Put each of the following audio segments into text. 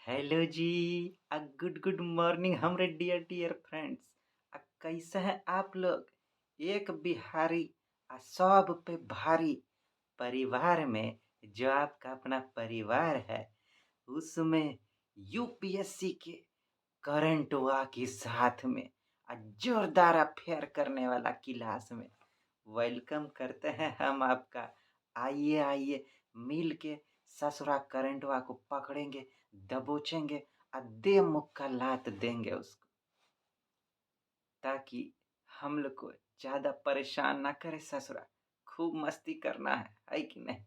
Hello जी। Good good morning हमरे dear dear friends. कैसे हैं आप लोग। एक बिहारी सब पे भारी परिवार में जो आपका अपना परिवार है उसमें यूपीएससी के करंट वा के साथ में जोरदार अफेयर करने वाला क्लास में वेलकम करते हैं हम आपका। आइए आइए मिल के ससुरा करंटवा को पकड़ेंगे, दबोचेंगे और दे मुक्का लात देंगे उसको, ताकि हम लोग को ज्यादा परेशान ना करे ससुरा। खूब मस्ती करना है कि नहीं।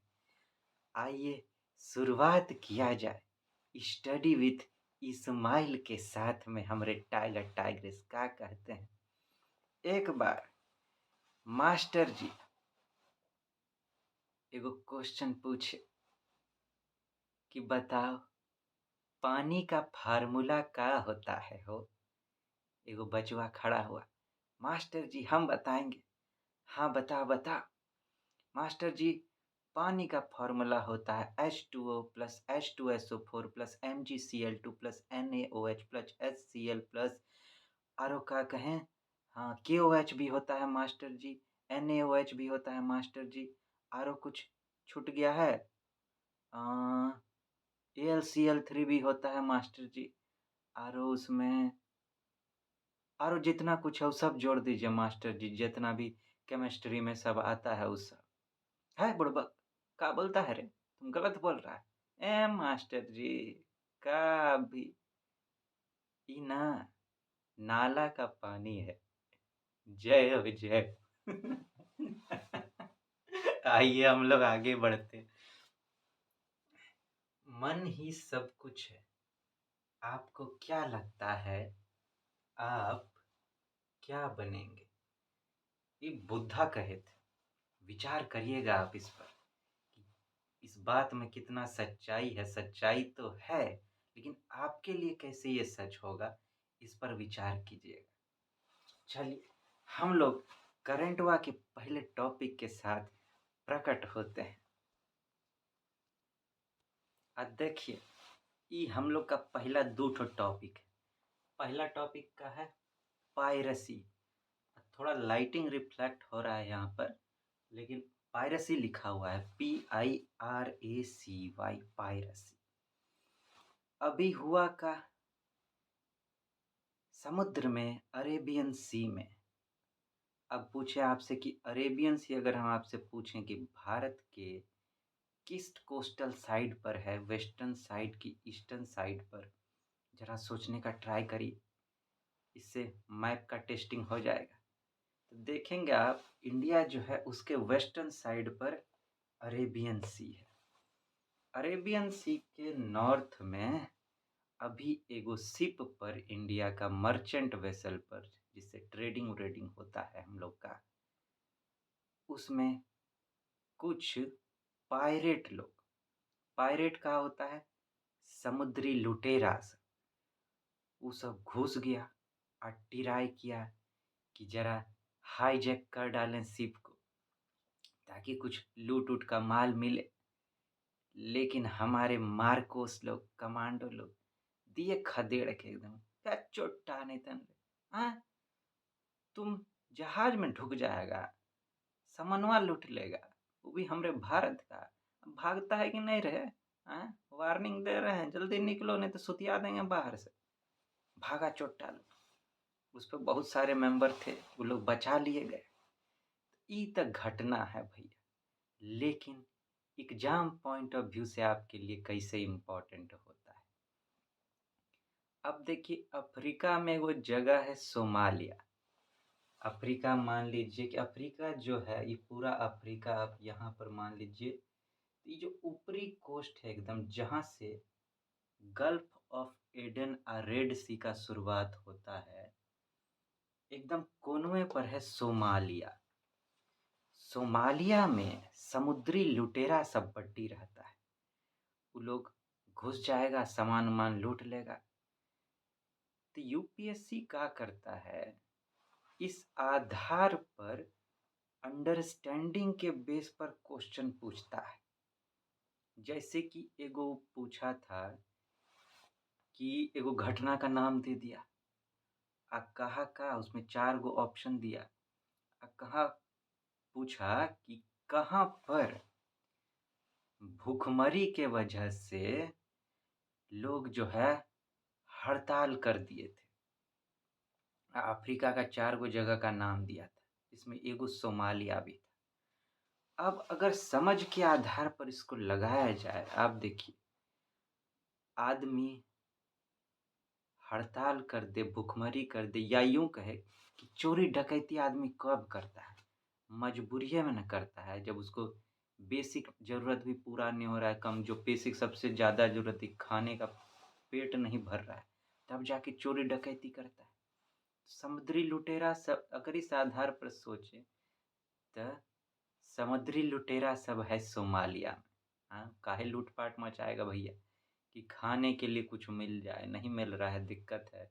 आइए शुरुआत किया जाए स्टडी विथ इस्माइल के साथ में। हमरे टाइगर टाइग्रेस क्या कहते हैं। एक बार मास्टर जी एगो क्वेश्चन पूछे कि बताओ पानी का फार्मूला क्या होता है हो। एगो बचवा खड़ा हुआ, मास्टर जी हम बताएंगे। हाँ बताओ बताओ। मास्टर जी पानी का फार्मूला होता है H2O plus H2SO4 plus MgCl2 plus NaOH plus HCl plus आरो का कहें। हाँ KOH भी होता है मास्टर जी, NaOH भी होता है मास्टर जी। आरो कुछ छूट गया है। AlCl3 भी होता है मास्टर जी। आरो उसमें आरो जितना कुछ है वो सब जोड़ दीजिए मास्टर जी, जितना भी केमिस्ट्री में सब आता है उस सब है। बुड़बक का बोलता है रे, तुम गलत बोल रहा है। मास्टर जी का भी ई ना नाला का पानी है। जय हो जय हो। आइए हम लोग आगे बढ़ते। मन ही सब कुछ है। आपको क्या लगता है आप क्या बनेंगे। ये बुद्धा कहे थे। विचार करिएगा आप इस पर कि इस बात में कितना सच्चाई है। सच्चाई तो है लेकिन आपके लिए कैसे ये सच होगा, इस पर विचार कीजिएगा। चलिए हम लोग करंटवा के पहले टॉपिक के साथ प्रकट होते हैं। अब देखिए ये हम लोग का पहला दो टॉपिक है। पहला टॉपिक का है पायरेसी। थोड़ा लाइटिंग रिफ्लेक्ट हो रहा है यहाँ पर, लेकिन पायरेसी लिखा हुआ है PIRACY पायरेसी। अभी हुआ का समुद्र में अरेबियन सी में। अब पूछे आपसे कि अरेबियन सी अगर हम आपसे पूछें कि भारत के किस कोस्टल साइड पर है, वेस्टर्न साइड की ईस्टर्न साइड पर, जरा सोचने का ट्राई करिए। इससे मैप का टेस्टिंग हो जाएगा। तो देखेंगे आप इंडिया जो है उसके वेस्टर्न साइड पर अरेबियन सी है। अरेबियन सी के नॉर्थ में अभी एगो शिप पर इंडिया का मर्चेंट वेसल पर जिससे ट्रेडिंग व्रेडिंग होता है हम लोग का, उसमें कुछ पायरेट लोग। पायरेट का होता है समुद्री लुटेरा सब। वो सब घुस गया और ट्राई किया कि जरा हाईजैक कर डालें शिप को ताकि कुछ लूट उट का माल मिले। लेकिन हमारे मार्कोस लोग, कमांडो लोग दिए खदेड़ के एकदम क्या चोट्टा नहीं तन। हाँ तुम जहाज में ढुक जाएगा, समनवा लूट लेगा, वो भी हमरे भारत का। भागता है कि नहीं रहे। हाँ वार्निंग दे रहे हैं जल्दी निकलो नहीं तो सुतिया देंगे बाहर से। भागा चोट्टा लोग। उस पर बहुत सारे मेंबर थे, वो लोग बचा लिए गए। ई तक घटना है भैया। लेकिन एग्जाम पॉइंट ऑफ व्यू से आपके लिए कैसे इम्पोर्टेंट होता है। अब देखिए अफ्रीका में वो जगह है सोमालिया। अफ्रीका मान लीजिए कि अफ्रीका जो है ये पूरा अफ्रीका आप यहाँ पर मान लीजिए। ये जो ऊपरी कोस्ट है एकदम जहाँ से गल्फ ऑफ एडन और रेड सी का शुरुआत होता है, एकदम कोनवे पर है सोमालिया। सोमालिया में समुद्री लुटेरा सब बट्टी रहता है। वो लोग घुस जाएगा, सामान उमान लूट लेगा। तो यूपीएससी क्या करता है, इस आधार पर अंडरस्टैंडिंग के बेस पर क्वेश्चन पूछता है। जैसे कि एगो पूछा था कि एगो घटना का नाम दे दिया। कहा का उसमें 4 गो ऑप्शन दिया। कहा पूछा कि कहाँ पर भूखमरी के वजह से लोग जो है हड़ताल कर दिए थे। अफ्रीका का 4 गो जगह का नाम दिया था, जिसमें एगो सोमालिया भी था। अब अगर समझ के आधार पर इसको लगाया जाए, आप देखिए, आदमी हड़ताल कर दे, भूखमरी कर दे, या यूँ कहे कि चोरी डकैती आदमी कब करता है? मजबूरिये में ना करता है, जब उसको बेसिक ज़रूरत भी पूरा नहीं हो रहा है, कम जो बेसिक सबसे ज़्यादा ज़रूरत है, खाने का पेट नहीं भर रहा है, तब जाके चोरी डकैती करता है। समुद्री लुटेरा सब अगर इस आधार पर सोचे, तो समुद्री लुटेरा सब है सोमालिया में। हाँ, काहे लूट-पाट मचाएगा भैया? कि खाने के लिए कुछ मिल जाए, नहीं मिल रहा है, दिक्कत है।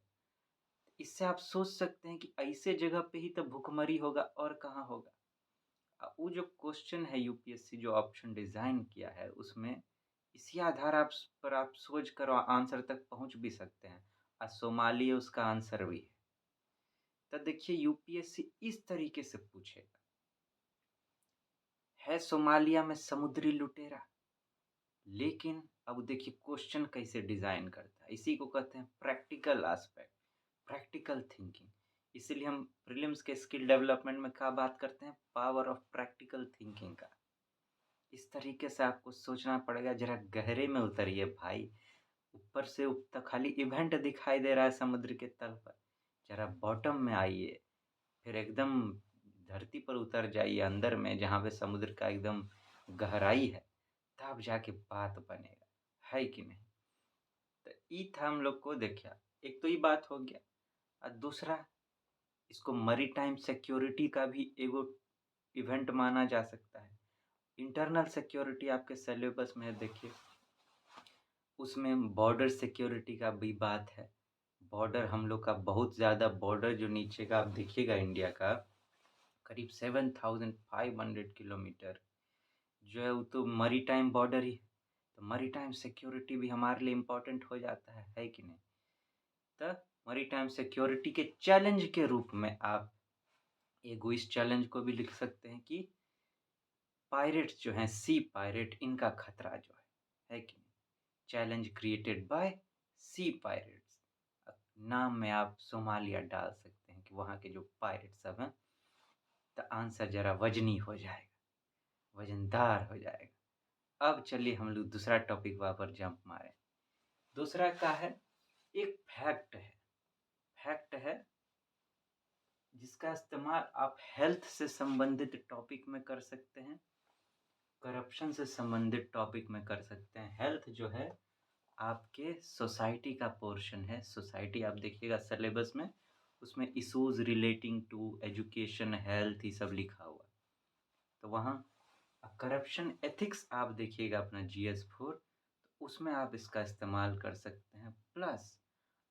इससे आप सोच सकते हैं कि ऐसे जगह पे ही तो भुखमरी होगा, और कहाँ होगा। वो जो क्वेश्चन है, यूपीएससी जो ऑप्शन डिज़ाइन किया है, उसमें इसी आधार पर आप सोच कर आंसर तक पहुँच भी सकते हैं। सोमालिया उसका आंसर भी है। तो देखिए, यूपीएससी इस तरीके से पूछेगा, है सोमालिया में समुद्री लुटेरा, लेकिन अब देखिए क्वेश्चन कैसे डिज़ाइन करता है। इसी को कहते हैं प्रैक्टिकल एस्पेक्ट, प्रैक्टिकल थिंकिंग। इसीलिए हम प्रीलिम्स के स्किल डेवलपमेंट में क्या बात करते हैं? पावर ऑफ प्रैक्टिकल थिंकिंग का। इस तरीके से आपको सोचना पड़ेगा, ज़रा गहरे में उतरिए भाई। ऊपर से तो खाली इवेंट दिखाई दे रहा है समुद्र के तल पर, ज़रा बॉटम में आइए, फिर एकदम धरती पर उतर जाइए अंदर में, जहाँ पे समुद्र का एकदम गहराई है, तब जाके बात बनेगा, है कि नहीं? तो ये था हम लोग को देखिए, एक तो ये बात हो गया, और दूसरा इसको मैरीटाइम सिक्योरिटी का भी एगो इवेंट माना जा सकता है। इंटरनल सिक्योरिटी आपके सिलेबस में है, देखिए उसमें बॉर्डर सिक्योरिटी का भी बात है। बॉर्डर हम लोग का बहुत ज़्यादा, बॉर्डर जो नीचे का आप देखिएगा इंडिया का, करीब 7500 किलोमीटर जो है, वो तो मैरीटाइम बॉर्डर ही है। तो मैरीटाइम सिक्योरिटी भी हमारे लिए इम्पोर्टेंट हो जाता है कि नहीं? तो मैरीटाइम सिक्योरिटी के चैलेंज के रूप में आप एगो इस चैलेंज को भी लिख सकते हैं कि पायरेट्स जो हैं, सी पायरेट, इनका खतरा जो है कि नहीं? Challenge created by sea pirates. नाम में आप सोमालिया डाल सकते हैं कि वहाँ के जो पायरेट सब हैं, तो आंसर ज़रा वजनी हो जाएगा, वजनदार हो जाएगा। अब चलिए हम लोग दूसरा टॉपिक वहाँ पर जंप मारें। दूसरा क्या है? एक फैक्ट है जिसका इस्तेमाल आप हेल्थ से संबंधित टॉपिक में कर सकते हैं, करप्शन से संबंधित टॉपिक में कर सकते हैं। हेल्थ जो है आपके सोसाइटी का पोर्शन है। सोसाइटी आप देखिएगा सिलेबस में, उसमें issues relating to education, health, ये सब लिखा हुआ है। तो वहाँ करप्शन एथिक्स आप देखिएगा अपना GS4, तो उसमें आप इसका इस्तेमाल कर सकते हैं। प्लस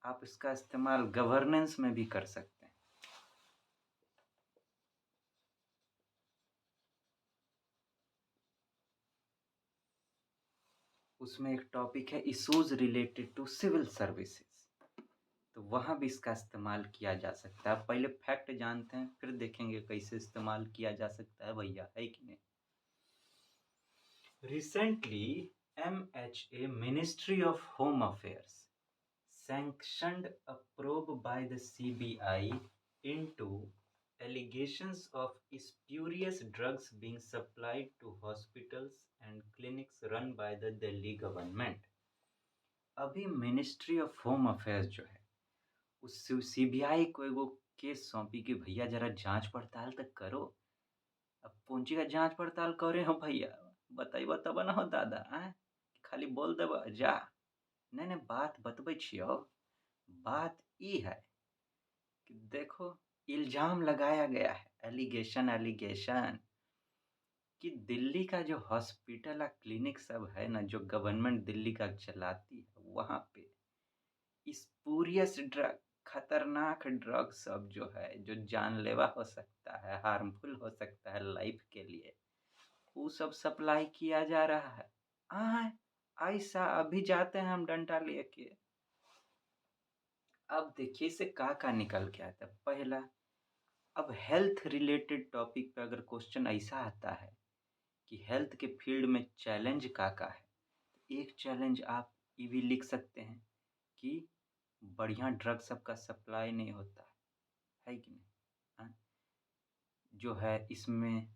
आप इसका इस्तेमाल गवर्नेंस में भी कर सकते हैं। उसमें एक टॉपिक है issues related to civil services, तो वहाँ भी इसका इस्तेमाल किया जा सकता है। आप पहले फैक्ट जानते हैं, फिर देखेंगे कैसे इस्तेमाल किया जा सकता है भैया, है कि नहीं? Recently, MHA, Ministry of Home Affairs, sanctioned a probe by the CBI into allegations of spurious drugs being supplied to hospitals and clinics run by the Delhi government. अभी मिनिस्ट्री ऑफ होम अफेयर्स जो है, उस CBI को एगो case सौंपी कि भैया जरा जांच पड़ताल तक करो। अब कौन चीज का जांच पड़ताल करे हो भैया? बताइबा तब न हो दादा, आँय? खाली बोल देबा जा? नहीं नहीं, बात बतबै छियौ। बात ई है कि देखो, इल्जाम लगाया गया है, एलिगेशन कि दिल्ली का जो हॉस्पिटल और क्लिनिक सब है ना, जो गवर्नमेंट दिल्ली का चलाती है, वहाँ पे स्पूरियस ड्रग, खतरनाक ड्रग सब जो है, जो जानलेवा हो सकता है, हार्मफुल हो सकता है लाइफ के लिए, वो सब सप्लाई किया जा रहा है। ऐसा अभी जाते हैं हम डंडा लेके, अब देखिए इससे का निकल के आता है। पहला, अब हेल्थ रिलेटेड टॉपिक पे अगर क्वेश्चन ऐसा आता है कि हेल्थ के फील्ड में चैलेंज का है, तो एक चैलेंज आप ये भी लिख सकते हैं कि बढ़िया ड्रग सबका सप्लाई नहीं होता है कि नहीं? हाँ, जो है इसमें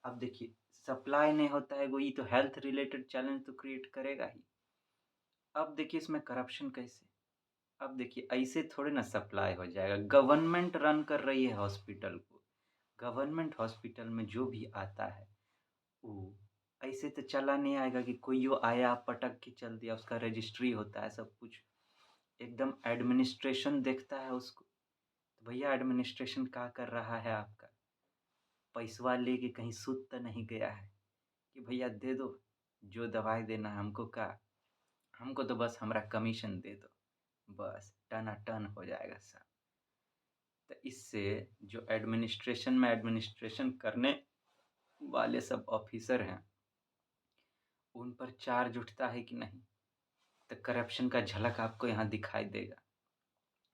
अब देखिए सप्लाई नहीं होता है वो, ये तो हेल्थ रिलेटेड चैलेंज तो क्रिएट करेगा ही। अब देखिए इसमें करप्शन कैसे? अब देखिए ऐसे थोड़े ना सप्लाई हो जाएगा। गवर्नमेंट रन कर रही है हॉस्पिटल को। गवर्नमेंट हॉस्पिटल में जो भी आता है वो ऐसे तो चला नहीं आएगा कि कोई यो आया पटक के चल दिया। उसका रजिस्ट्री होता है, सब कुछ एकदम एडमिनिस्ट्रेशन देखता है उसको। तो भैया एडमिनिस्ट्रेशन क्या कर रहा है आपका? पैसवा लेके कहीं सूत तो नहीं गया है कि भैया दे दो, जो दवाई देना है हमको का, हमको तो बस हमारा कमीशन दे दो, बस टनाटन हो जाएगा सब। तो इससे जो एडमिनिस्ट्रेशन में एडमिनिस्ट्रेशन करने वाले सब ऑफिसर हैं, उन पर चार्ज उठता है कि नहीं? तो करप्शन का झलक आपको यहाँ दिखाई देगा।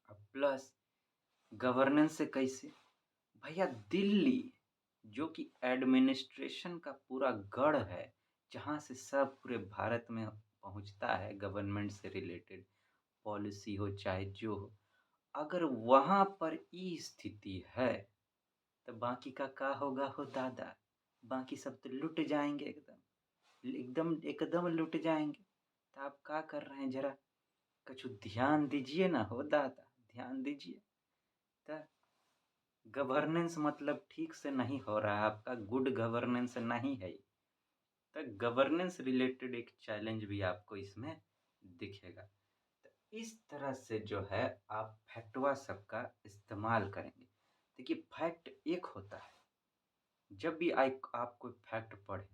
अब प्लस गवर्नेंस से कैसे? भैया दिल्ली जो कि एडमिनिस्ट्रेशन का पूरा गढ़ है, जहाँ से सब पूरे भारत में पहुँचता है गवर्नमेंट से रिलेटेड पॉलिसी हो चाहे जो हो, अगर वहाँ पर ये स्थिति है तो बाकी का क्या होगा हो दादा? बाकी सब तो लुट जाएंगे एकदम, एकदम एकदम लुट जाएंगे। तो आप क्या कर रहे हैं जरा कुछ ध्यान दीजिए ना हो दादा, ध्यान दीजिए। तो गवर्नेंस मतलब ठीक से नहीं हो रहा है आपका, गुड गवर्नेंस नहीं है। तो गवर्नेंस रिलेटेड एक चैलेंज भी आपको इसमें दिखेगा। तो इस तरह से जो है आप फैक्टवा सबका इस्तेमाल करेंगे। देखिए फैक्ट एक होता है, जब भी आप कोई फैक्ट पढ़ें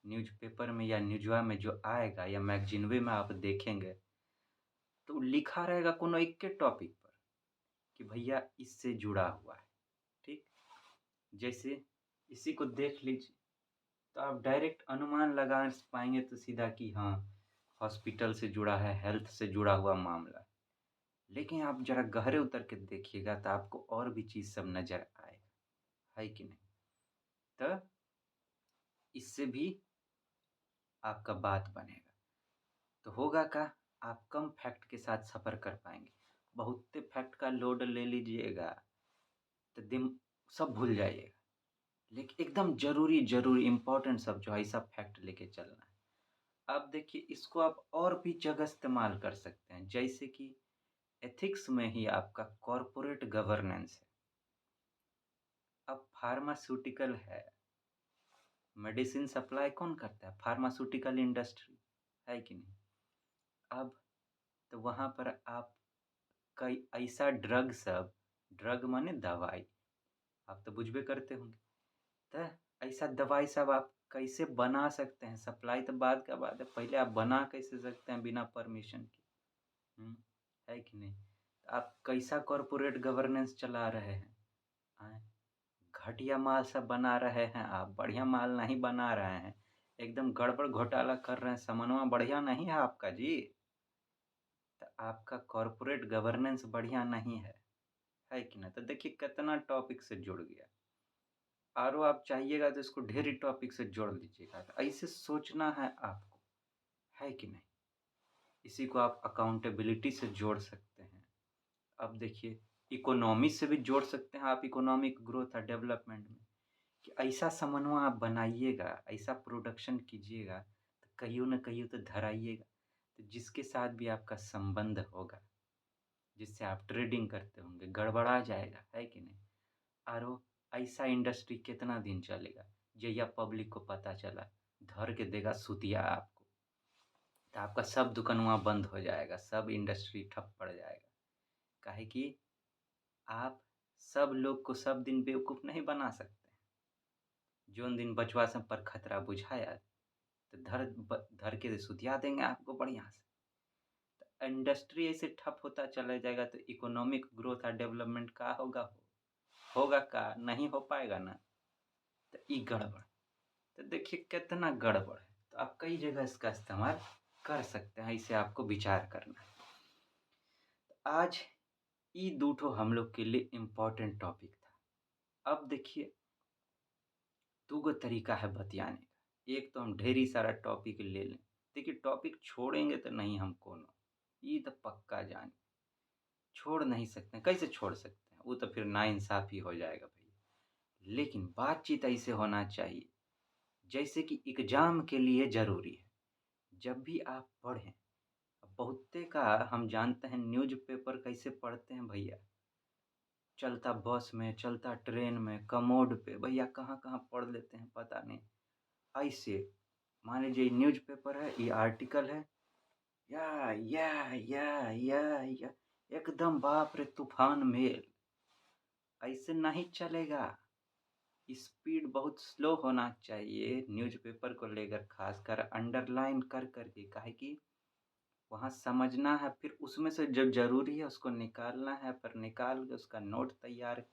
न्यूज़पेपर में या न्यूज़वा में जो आएगा या मैगजीनवे में आप देखेंगे, तो लिखा रहेगा कोनो एक के टॉपिक पर कि भैया इससे जुड़ा हुआ है। ठीक, जैसे इसी को देख लीजिए तो आप डायरेक्ट अनुमान लगा पाएंगे तो सीधा कि हाँ हॉस्पिटल से जुड़ा है, हेल्थ से जुड़ा हुआ मामला है। लेकिन आप जरा गहरे उतर के देखिएगा तो आपको और भी चीज़ सब नज़र आएगा, है कि नहीं? तो इससे भी आपका बात बनेगा। तो होगा क्या, आप कम फैक्ट के साथ सफ़र कर पाएंगे। बहुत फैक्ट का लोड ले लीजिएगा तो दिन सब भूल जाइएगा। लेकिन एकदम ज़रूरी ज़रूरी इम्पोर्टेंट सब जो है ऐसा फैक्ट लेके चलना है। अब देखिए इसको आप और भी जगह इस्तेमाल कर सकते हैं, जैसे कि एथिक्स में ही आपका कॉरपोरेट गवर्नेंस है। अब फार्मास्यूटिकल है, मेडिसिन सप्लाई कौन करता है? फार्मास्यूटिकल इंडस्ट्री, है कि नहीं? अब तो वहाँ पर आप कई ऐसा ड्रग सब, ड्रग माने दवाई, आप तो बुझबे करते होंगे। तो ऐसा दवाई सब आप कैसे बना सकते हैं? सप्लाई तो बाद का बात है, पहले आप बना कैसे सकते हैं बिना परमिशन के? है कि नहीं? तो आप कैसा कॉरपोरेट गवर्नेंस चला रहे हैं? आए, घटिया माल सब बना रहे हैं आप, बढ़िया माल नहीं बना रहे हैं, एकदम गड़बड़ घोटाला कर रहे हैं, समन्वय बढ़िया नहीं है आपका जी। तो आपका कॉरपोरेट गवर्नेंस बढ़िया नहीं है कि नहीं? तो देखिए कितना टॉपिक से जुड़ गया। और आप चाहिएगा तो इसको ढेरी टॉपिक से जोड़ लीजिएगा। तो ऐसे सोचना है आपको, है कि नहीं? इसी को आप अकाउंटेबिलिटी से जोड़ सकते हैं। अब देखिए इकोनॉमी से भी जोड़ सकते हैं आप, इकोनॉमिक ग्रोथ और डेवलपमेंट में कि ऐसा समन्वय आप बनाइएगा, ऐसा प्रोडक्शन कीजिएगा तो कहियो न कहियो तो धराइएगा। तो जिसके साथ भी आपका संबंध होगा, जिससे आप ट्रेडिंग करते होंगे, गड़बड़ा जाएगा, है कि नहीं? और वो ऐसा इंडस्ट्री कितना दिन चलेगा? जहिया पब्लिक को पता चला, धर के देगा सुतिया आपको। तो आपका सब दुकानवा बंद हो जाएगा, सब इंडस्ट्री ठप पड़ जाएगा। काहे कि आप सब लोग को सब दिन बेवकूफ़ नहीं बना सकते। जोन दिन बचवा सब पर खतरा बुझाया तो धर के सुतिया देंगे आपको बढ़िया से। तो इंडस्ट्री ऐसे ठप होता चला जाएगा तो इकोनॉमिक ग्रोथ और डेवलपमेंट का होगा का नहीं हो पाएगा ना। तो ई गड़बड़, तो देखिए कितना गड़बड़ है। तो आप कई जगह इसका इस्तेमाल कर सकते हैं, इसे आपको विचार करना है। तो आज ई दूठो हम लोग के लिए इम्पोर्टेंट टॉपिक था। अब देखिए, दूगो तरीका है बतियाने का। एक तो हम ढेरी सारा टॉपिक ले लें। देखिए, टॉपिक छोड़ेंगे तो नहीं हम कोनो, ई तो पक्का जानी। छोड़ नहीं सकते, कैसे छोड़ सकते हैं? वो तो फिर नाइंसाफ़ी हो जाएगा भैया। लेकिन बातचीत ऐसे होना चाहिए जैसे कि एग्ज़ाम के लिए ज़रूरी है। जब भी आप पढ़ें, बहुते का हम जानते हैं न्यूज़पेपर कैसे पढ़ते हैं भैया। चलता बस में, चलता ट्रेन में, कमोड पे, भैया कहाँ-कहाँ पढ़ लेते हैं पता नहीं। ऐसे मान लीजिए न्यूज़पेपर है, ये आर्टिकल है, या एकदम बाप रे तूफ़ान मेल। ऐसे नहीं चलेगा। स्पीड बहुत स्लो होना चाहिए न्यूज़पेपर को लेकर, ख़ासकर अंडरलाइन कर के, काहे कि वहाँ समझना है, फिर उसमें से जो ज़रूरी है उसको निकालना है, फिर निकाल के उसका नोट तैयार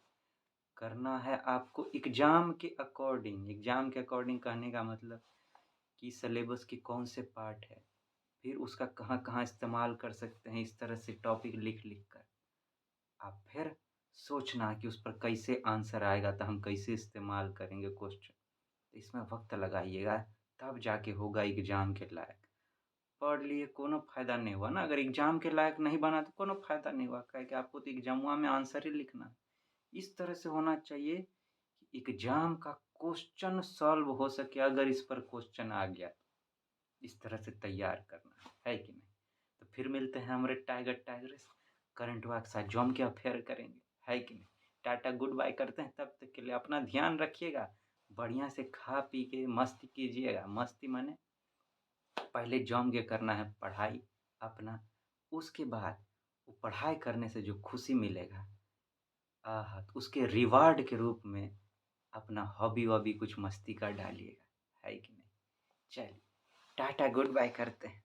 करना है आपको एग्ज़ाम के अकॉर्डिंग कहने का मतलब कि सिलेबस के कौन से पार्ट है, फिर उसका कहाँ-कहाँ इस्तेमाल कर सकते हैं, इस तरह से टॉपिक लिख-लिख कर। आप फिर सोचना कि उस पर कैसे आंसर आएगा, तो हम कैसे इस्तेमाल करेंगे क्वेश्चन। तो इसमें वक़्त लगाइएगा, तब जाके होगा एग्ज़ाम के लायक। पढ़ लिए कोनो फ़ायदा नहीं हुआ ना, अगर एग्ज़ाम के लायक नहीं बना तो कोनो फ़ायदा नहीं हुआ, काहे कि आपको तो एग्ज़ामवा में आंसर ही लिखना है। इस तरह से होना चाहिए कि एग्ज़ाम का क्वेश्चन सॉल्व हो सके, अगर इस पर क्वेश्चन आ गया, तो इस तरह से तैयार करना है कि नहीं? तो फिर मिलते हैं हमारे टाइगर टाइग्रेस, करंट वर्क के साथ जम के अफेयर करेंगे, है कि नहीं? टाटा गुड बाय करते हैं, तब तक के लिए अपना ध्यान रखिएगा, बढ़िया से खा पी के मस्ती कीजिएगा। मस्ती माने पहले जम के करना है पढ़ाई अपना, उसके बाद वो पढ़ाई करने से जो खुशी मिलेगा, आहा! तो उसके रिवार्ड के रूप में अपना हॉबी-वॉबी कुछ मस्ती का डालिएगा, है कि नहीं? चलिए, टाटा गुड बाय करते हैं।